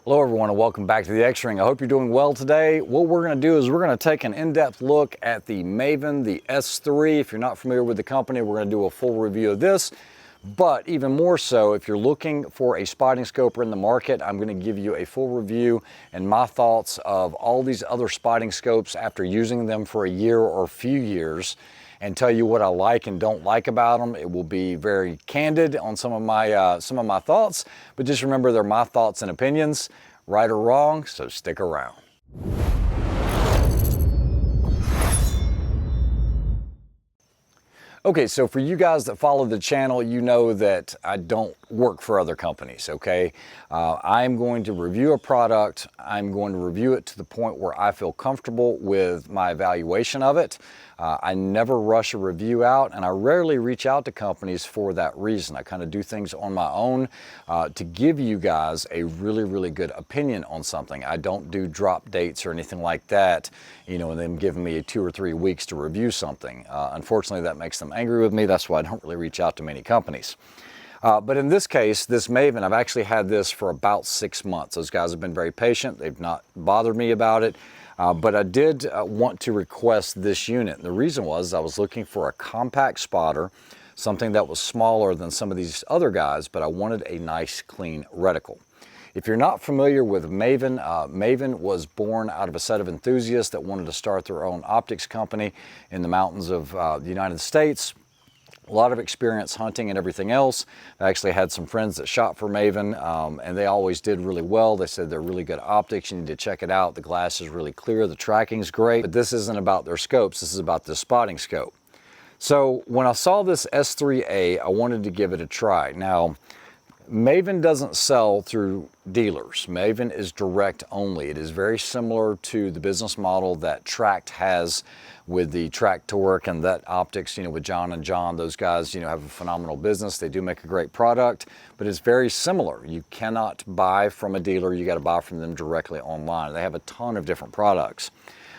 Hello everyone and welcome back to the X-Ring. I hope you're doing well today. What we're going to do is we're going to take an in-depth look at the Maven, the S3. If you're not familiar with the company, we're going to do a full review of this. But even more so, if you're looking for a spotting scope in the market, I'm going to give you a full review and my thoughts of all these other spotting scopes after using them for a year or a few years, and tell you what I like and don't like about them. It will be very candid on some of my thoughts, but just remember they're my thoughts and opinions, right or wrong, so stick around. Okay, so for you guys that follow the channel, you know that I don't work for other companies, okay? I'm going to review a product. I'm going to review it to the point where I feel comfortable with my evaluation of it. I never rush a review out, and I rarely reach out to companies for that reason. I kind of do things on my own to give you guys a really good opinion on something. I don't do drop dates or anything like that, you know, and them giving me 2 or 3 weeks to review something. Unfortunately, that makes them angry with me. That's why I don't really reach out to many companies. But in this case, this Maven, I've actually had this for about 6 months. Those guys have been very patient. They've not bothered me about it. But I did want to request this unit. And the reason was I was looking for a compact spotter, something that was smaller than some of these other guys, but I wanted a nice clean reticle. If you're not familiar with Maven, Maven was born out of a set of enthusiasts that wanted to start their own optics company in the mountains of the United States. A lot of experience hunting and everything else. I actually had some friends that shot for Maven, and they always did really well. They said they're really good optics. You need to check it out. The glass is really clear. The tracking's great. But this isn't about their scopes. This is about the spotting scope. So when I saw this S3A, I wanted to give it a try. Now, Maven doesn't sell through dealers. Maven is direct only. It is very similar to the business model that Tract has with the Tractoric and that optics, you know, with John and John. Those guys, you know, have a phenomenal business. They do make a great product, but it's very similar. You cannot buy from a dealer. You got to buy from them directly online. They have a ton of different products.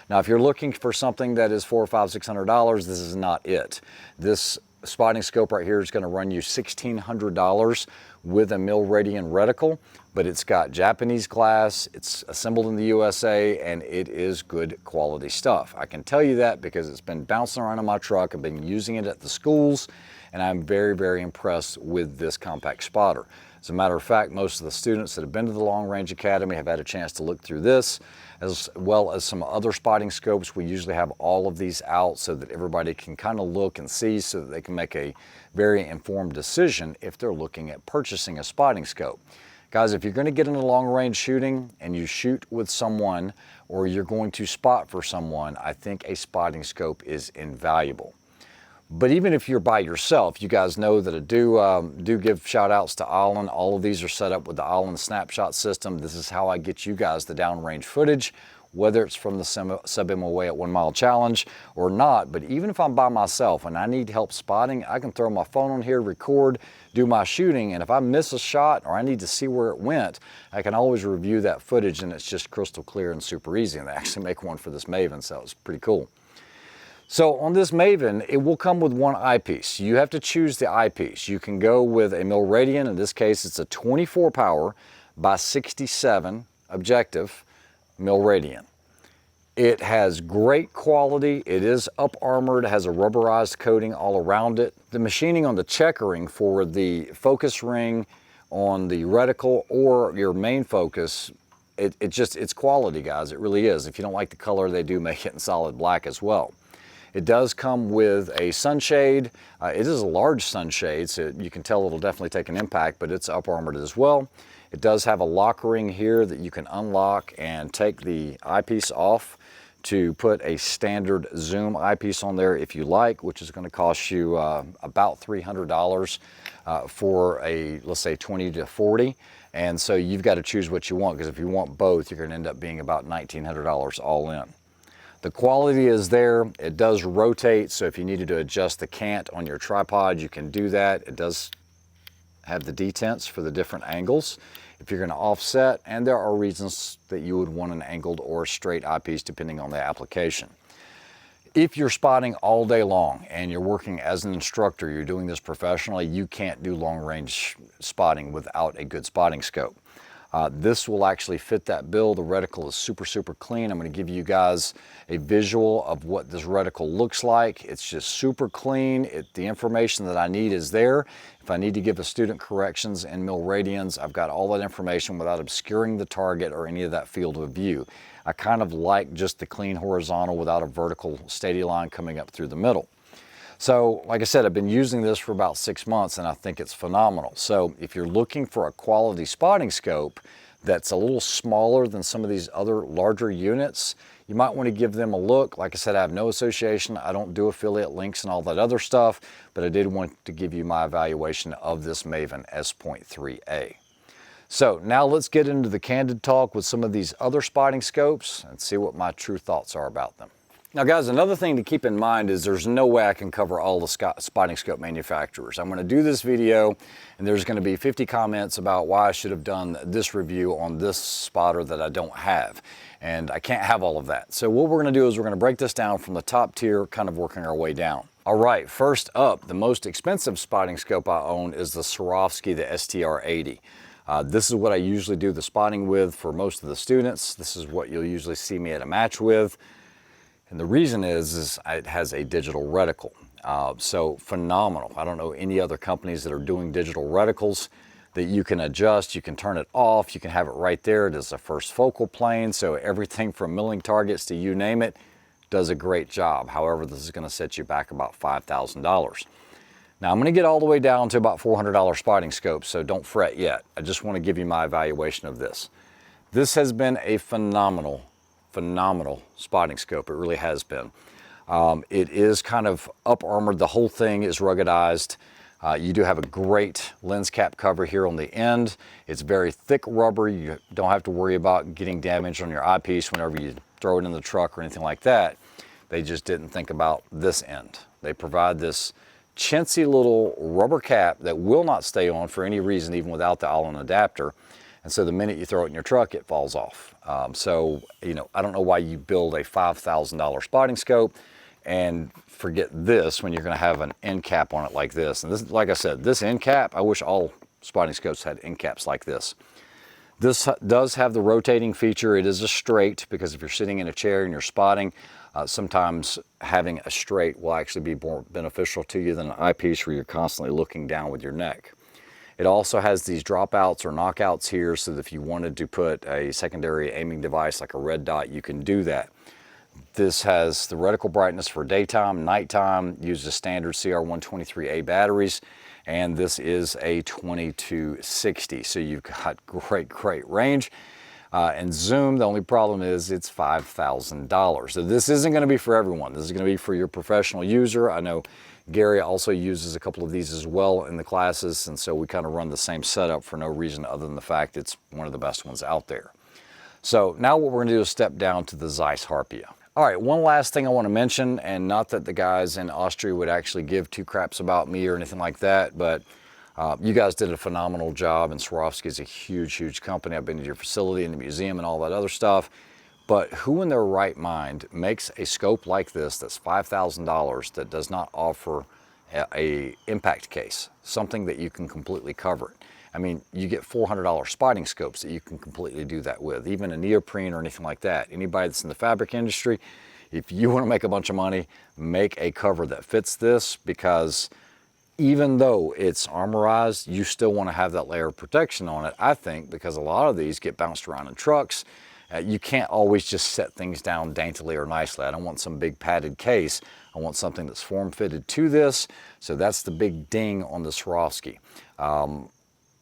Now, if you're looking for something that is $400, $500, $600, this is not it. This spotting scope right here is going to run you $1,600 with a mil-radian reticle, but it's got Japanese glass, it's assembled in the USA, and it is good quality stuff. I can tell you that because it's been bouncing around in my truck. I've been using it at the schools, and I'm very impressed with this compact spotter. As a matter of fact, most of the students that have been to the Long Range Academy have had a chance to look through this, as well as some other spotting scopes. We usually have all of these out so that everybody can kind of look and see, so that they can make a very informed decision if they're looking at purchasing a spotting scope. Guys, if you're going to get into long range shooting and you shoot with someone, or you're going to spot for someone, I think a spotting scope is invaluable. But even if you're by yourself, you guys know that I do give shout outs to Olin. All of these are set up with the Olin snapshot system. This is how I get you guys the downrange footage, whether it's from the sub-MOA at 1 mile challenge or not. But even if I'm by myself and I need help spotting, I can throw my phone on here, record, do my shooting, and if I miss a shot or I need to see where it went, I can always review that footage, and it's just crystal clear and super easy. And they actually make one for this Maven, so it's pretty cool. So on this Maven, it will come with one eyepiece. You have to choose the eyepiece. You can go with a mil-radian. In this case, it's a 24 power by 67 objective mil-radian. It has great quality. It is up armored, has a rubberized coating all around it. The machining on the checkering for the focus ring on the reticle or your main focus, it's quality, guys. It really is. If you don't like the color, they do make it in solid black as well. It does come with a sunshade. It is a large sunshade, so you can tell it'll definitely take an impact, but it's up armored as well. It does have a lock ring here that you can unlock and take the eyepiece off to put a standard zoom eyepiece on there if you like, which is going to cost you about $300 for a, let's say, 20 to 40. And so you've got to choose what you want, because if you want both, you're going to end up being about $1,900 all in. The quality is there. It does rotate, so if you needed to adjust the cant on your tripod, you can do that. It does have the detents for the different angles if you're going to offset, and there are reasons that you would want an angled or straight eyepiece depending on the application. If you're spotting all day long and you're working as an instructor, you're doing this professionally, you can't do long range spotting without a good spotting scope. This will actually fit that bill. The reticle is super, super clean. I'm going to give you guys a visual of what this reticle looks like. It's just super clean. The information that I need is there. If I need to give a student corrections in milliradians, I've got all that information without obscuring the target or any of that field of view. I kind of like just the clean horizontal without a vertical steady line coming up through the middle. So, like I said, I've been using this for about 6 months and I think it's phenomenal. So if you're looking for a quality spotting scope that's a little smaller than some of these other larger units, you might want to give them a look. Like I said, I have no association. I don't do affiliate links and all that other stuff, but I did want to give you my evaluation of this Maven S.3A. So now let's get into the candid talk with some of these other spotting scopes and see what my true thoughts are about them. Now guys, another thing to keep in mind is there's no way I can cover all the spotting scope manufacturers. I'm going to do this video and there's going to be 50 comments about why I should have done this review on this spotter that I don't have. And I can't have all of that. So what we're going to do is we're going to break this down from the top tier, kind of working our way down. All right, first up, the most expensive spotting scope I own is the Swarovski, the STR-80. This is what I usually do the spotting with for most of the students. This is what you'll usually see me at a match with. And the reason is it has a digital reticle. So phenomenal. I don't know any other companies that are doing digital reticles that you can adjust, you can turn it off, you can have it right there. It is a first focal plane, so everything from milling targets to you name it does a great job. However, this is going to set you back about $5,000. Now I'm going to get all the way down to about $400 spotting scopes, so don't fret yet. I just want to give you my evaluation of this. This has been a phenomenal spotting scope. It really has been. It is kind of up armored. The whole thing is ruggedized. You do have a great lens cap cover here on the end. It's very thick rubber. You don't have to worry about getting damage on your eyepiece whenever you throw it in the truck or anything like that. They just didn't think about this end. They provide this chintzy little rubber cap that will not stay on for any reason, even without the Allen adapter. And so the minute you throw it in your truck, it falls off. So, you know, I don't know why you build a $5,000 spotting scope and forget this when you're going to have an end cap on it like this. And this, like I said, this end cap, I wish all spotting scopes had end caps like this. This does have the rotating feature. It is a straight, because if you're sitting in a chair and you're spotting, sometimes having a straight will actually be more beneficial to you than an eyepiece where you're constantly looking down with your neck. It also has these dropouts or knockouts here, so that if you wanted to put a secondary aiming device like a red dot, you can do that. This has the reticle brightness for daytime, nighttime, uses standard CR123A batteries, and this is a 2260, so you've got great range. And zoom, the only problem is it's $5,000. So this isn't going to be for everyone. This is going to be for your professional user. I know Gary also uses a couple of these as well in the classes, and so we kind of run the same setup for no reason other than the fact it's one of the best ones out there. So now what we're going to do is step down to the Zeiss Harpia. All right, one last thing I want to mention, and not that the guys in Austria would actually give two craps about me or anything like that, but you guys did a phenomenal job, and Swarovski is a huge company. I've been to your facility and the museum and all that other stuff. But who in their right mind makes a scope like this that's $5,000 that does not offer a impact case, something that you can completely cover it? I mean, you get $400 spotting scopes that you can completely do that with, even a neoprene or anything like that. Anybody that's in the fabric industry, if you want to make a bunch of money, make a cover that fits this, because even though it's armorized, you still want to have that layer of protection on it, I think, because a lot of these get bounced around in trucks. You can't always just set things down daintily or nicely. I don't want some big padded case. I want something that's form-fitted to this. So that's the big ding on the Swarovski.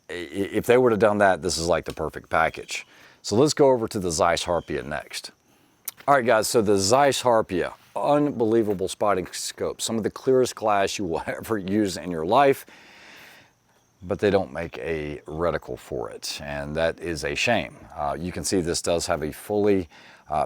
If they would have done that, this is like the perfect package. So let's go over to the Zeiss Harpia next. All right, guys, so the Zeiss Harpia, unbelievable spotting scope. Some of the clearest glass you will ever use in your life, but they don't make a reticle for it, and that is a shame. You can see this does have a fully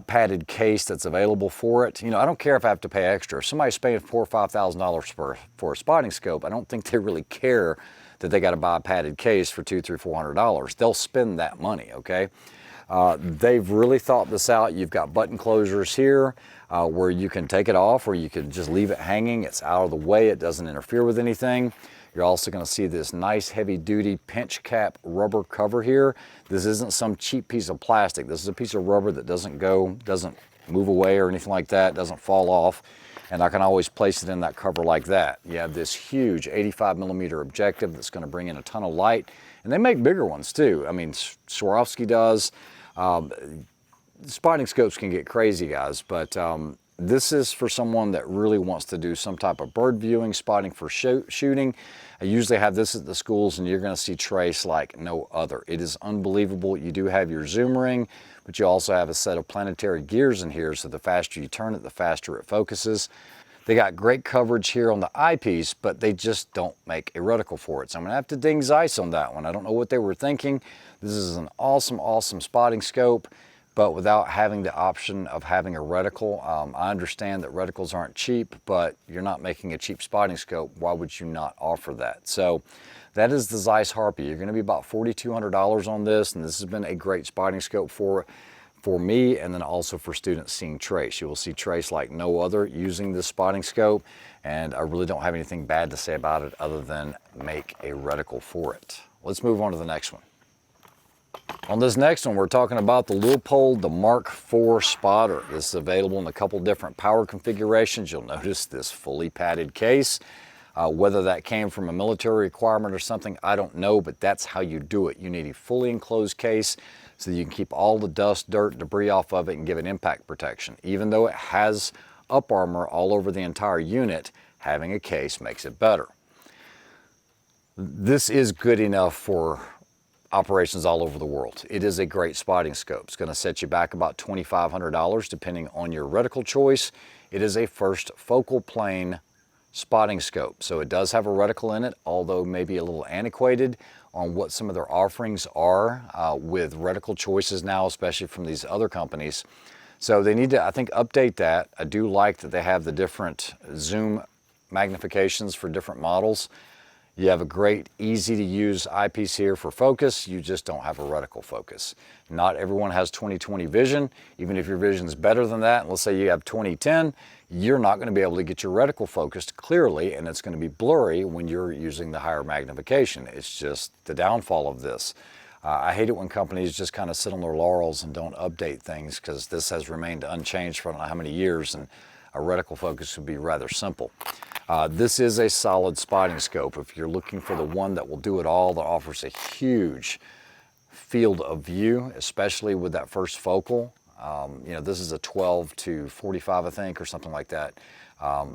padded case that's available for it. You know, I don't care if I have to pay extra. If somebody's paying $4,000 or $5,000 for a spotting scope, I don't think they really care that they got to buy a padded case for $200, $300, $400. They'll spend that money, okay? They've really thought this out. You've got button closures here where you can take it off, or you can just leave it hanging. It's out of the way. It doesn't interfere with anything. You're also going to see this nice heavy duty pinch cap rubber cover here. This isn't some cheap piece of plastic. This is a piece of rubber that doesn't move away or anything like that, doesn't fall off. And I can always place it in that cover like that. You have this huge 85mm objective that's going to bring in a ton of light. And they make bigger ones too. I mean, Swarovski does. Spotting scopes can get crazy, guys, but this is for someone that really wants to do some type of bird viewing, spotting for shooting. I usually have this at the schools, and you're going to see trace like no other. It is unbelievable. You do have your zoom ring, but you also have a set of planetary gears in here, so the faster you turn it, the faster it focuses. They got great coverage here on the eyepiece, but they just don't make a reticle for it. So I'm going to have to ding Zeiss on that one. I don't know what they were thinking. This is an awesome, awesome spotting scope, but without having the option of having a reticle. I understand that reticles aren't cheap, but you're not making a cheap spotting scope. Why would you not offer that? So that is the Zeiss Harpia. You're going to be about $4,200 on this, and this has been a great spotting scope for me, and then also for students seeing trace. You will see trace like no other using this spotting scope, and I really don't have anything bad to say about it other than make a reticle for it. Let's move on to the next one. On this next one, we're talking about the Leopold, the Mark IV spotter. This is available in a couple different power configurations. You'll notice this fully padded case. Whether that came from a military requirement or something, I don't know, but that's how you do it. You need a fully enclosed case so that you can keep all the dust, dirt, debris off of it and give it impact protection. Even though it has up armor all over the entire unit, having a case makes it better. This is good enough for operations all over the world. It is a great spotting scope. It's going to set you back about $2,500 depending on your reticle choice. It is a first focal plane spotting scope, so it does have a reticle in it, although maybe a little antiquated on what some of their offerings are with reticle choices now, especially from these other companies. So they need to, I think, update that. I do like that they have the different zoom magnifications for different models. You have a great, easy to use eyepiece here for focus. You just don't have a reticle focus. Not everyone has 20/20 vision. Even if your vision is better than that, let's say you have 20/10, you're not going to be able to get your reticle focused clearly, and it's going to be blurry when you're using the higher magnification. It's just the downfall of this. I hate it when companies just kind of sit on their laurels and don't update things, because this has remained unchanged for I don't know how many years, and a reticle focus would be rather simple. This is a solid spotting scope. If you're looking for the one that will do it all, that offers a huge field of view, especially with that first focal. You know, this is a 12-45, I think, or something like that.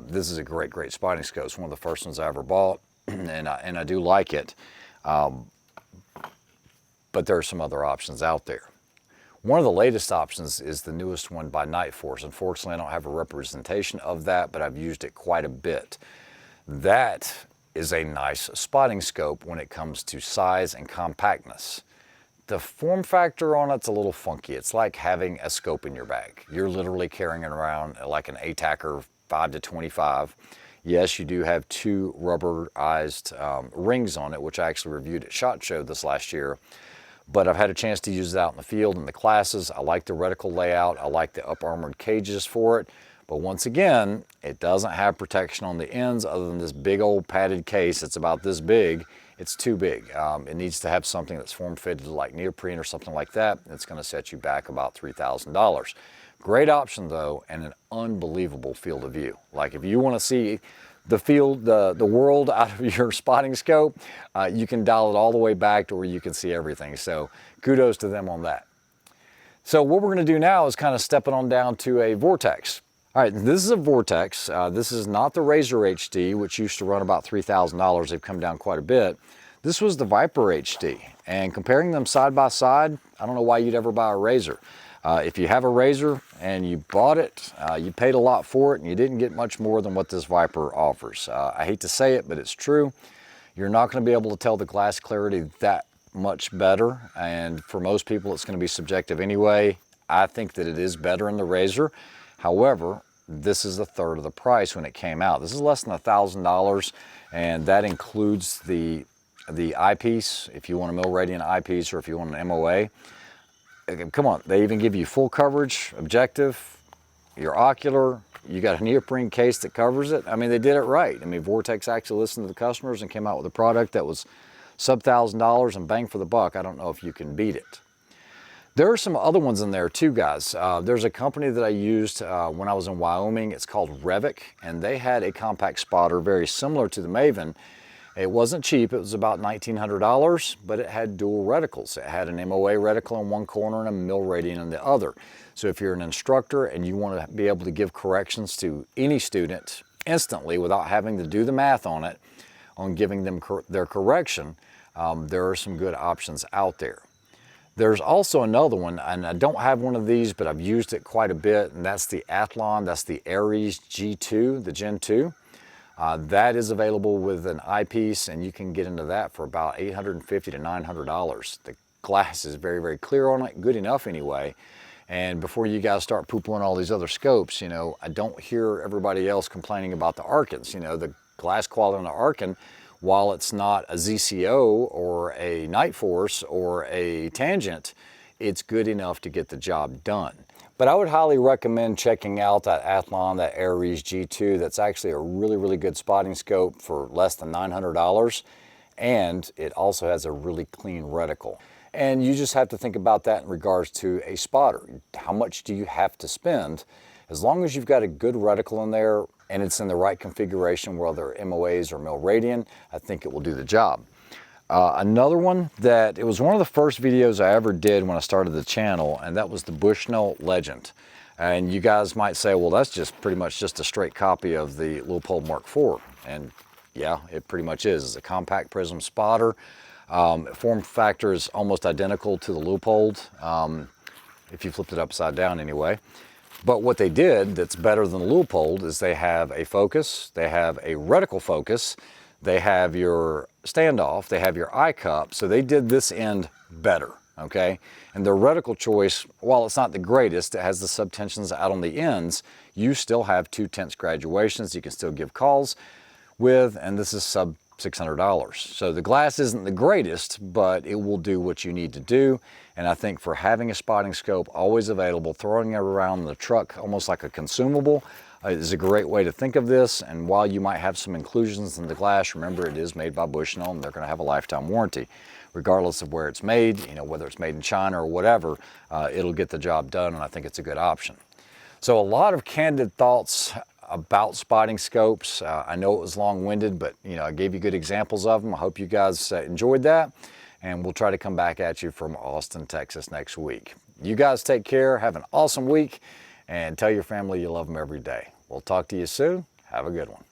This is a great, great spotting scope. It's one of the first ones I ever bought, and I do like it. But there are some other options out there. One of the latest options is the newest one by Nightforce. Unfortunately, I don't have a representation of that, but I've used it quite a bit. That is a nice spotting scope when it comes to size and compactness. The form factor on it's a little funky. It's like having a scope in your bag. You're literally carrying it around like an ATACR 5-25. Yes, you do have two rubberized rings on it, which I actually reviewed at SHOT Show this last year. But I've had a chance to use it out in the field in the classes. I like the reticle layout. I like the up armored cages for it. But once again, it doesn't have protection on the ends other than this big old padded case. It's about this big. It's too big. It needs to have something that's form fitted like neoprene or something like that. It's going to set you back about $3,000. Great option though, and an unbelievable field of view. Like if you want to see the field, the world out of your spotting scope, you can dial it all the way back to where you can see everything. So kudos to them on that. So what we're going to do now is kind of step it on down to a Vortex. All right, this is a Vortex. This is not the Razor HD, which used to run about $3,000. They've come down quite a bit. This was the Viper HD, and comparing them side by side, I don't know why you'd ever buy a Razor. If you have a Razor and you bought it, you paid a lot for it and you didn't get much more than what this Viper offers. I hate to say it, but it's true. You're not going to be able to tell the glass clarity that much better, and for most people it's going to be subjective anyway. I think that it is better in the Razor. However, this is a third of the price when it came out. This is less than $1,000, and that includes the eyepiece, if you want a mil-radian eyepiece or if you want an MOA. Come on, they even give you full coverage, objective, your ocular, You got a neoprene case that covers it. I mean, they did it right. I mean, Vortex actually listened to the customers and came out with a product that was sub $1,000 and bang for the buck. I don't know if you can beat it. There are some other ones in there too, guys. There's a company that I used when I was in Wyoming. It's called Revic, and they had a compact spotter very similar to the Maven. It wasn't cheap. It was about $1,900, but it had dual reticles. It had an MOA reticle in one corner and a mil radian in the other. So if you're an instructor and you want to be able to give corrections to any student instantly without having to do the math on it, on giving them their correction, there are some good options out there. There's also another one, and I don't have one of these, but I've used it quite a bit, and that's the Athlon. That's the Aries G2, the Gen 2. That is available with an eyepiece, and you can get into that for about $850 to $900. The glass is very, very clear on it, good enough anyway. And before you guys start poo-pooing all these other scopes, you know, I don't hear everybody else complaining about the Arkans. You know, the glass quality on the Arkan, while it's not a ZCO or a Nightforce or a Tangent, it's good enough to get the job done. But I would highly recommend checking out that Athlon, that Aries G2. That's actually a really, really good spotting scope for less than $900. And it also has a really clean reticle. And you just have to think about that in regards to a spotter. How much do you have to spend? As long as you've got a good reticle in there and it's in the right configuration, whether MOAs or mil radian, I think it will do the job. Another one that, it was one of the first videos I ever did when I started the channel, and that was the Bushnell Legend. And you guys might say, well, that's just pretty much just a straight copy of the Leopold Mark 4. And yeah, it pretty much is. It's a compact prism spotter. Form factor is almost identical to the Leupold, if you flipped it upside down anyway. But what they did that's better than the Leupold is they have a focus, they have a reticle focus, they have your standoff, they have your eye cup, so they did this end better, okay? And their reticle choice, while it's not the greatest, it has the subtensions out on the ends, you still have 2/10 graduations you can still give calls with, and this is sub $600. So the glass isn't the greatest, but it will do what you need to do. And I think for having a spotting scope always available, throwing it around in the truck almost like a consumable, is a great way to think of this. And while you might have some inclusions in the glass, remember it is made by Bushnell and they're going to have a lifetime warranty. Regardless of where it's made, you know, whether it's made in China or whatever, it'll get the job done, and I think it's a good option. So a lot of candid thoughts about spotting scopes. I know it was long-winded, but you know, I gave you good examples of them. I hope you guys enjoyed that, and we'll try to come back at you from Austin, Texas next week. You guys take care, have an awesome week, and tell your family you love them every day. We'll talk to you soon. Have a good one.